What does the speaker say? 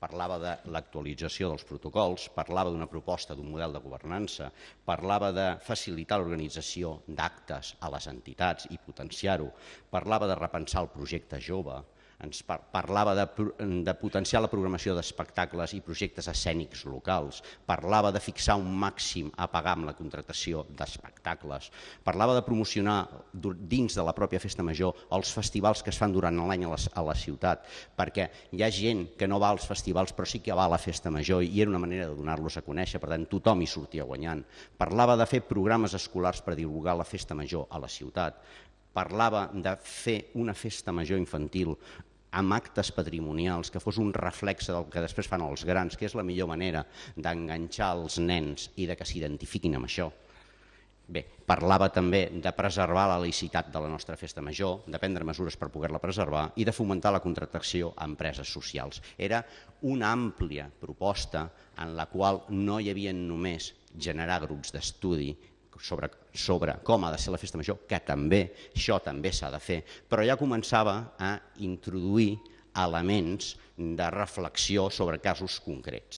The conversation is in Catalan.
parlava de l'actualització dels protocols, parlava d'una proposta d'un model de governança, parlava de facilitar l'organització d'actes a les entitats i potenciar-ho, parlava de repensar el projecte jove, ens parlava de potenciar la programació d'espectacles i projectes escènics locals, parlava de fixar un màxim a pagar amb la contractació d'espectacles, parlava de promocionar dins de la pròpia Festa Major els festivals que es fan durant l'any a la ciutat, perquè hi ha gent que no va als festivals però sí que va a la Festa Major i era una manera de donar-los a conèixer, per tant tothom hi sortia guanyant. Parlava de fer programes escolars per divulgar la Festa Major a la ciutat, parlava de fer una festa major infantil amb actes patrimonials que fos un reflexe del que després fan els grans, que és la millor manera d'enganxar els nens i de que s'identifiquin amb això. Bé, parlava també de preservar la laïcitat de la nostra festa major, de prendre mesures per poder-la preservar i de fomentar la contractació a empreses socials. Era una àmplia proposta en la qual no hi havia només generar grups d'estudi sobre com ha de ser la festa major, que també, això també s'ha de fer, però ja començava a introduir elements de reflexió sobre casos concrets.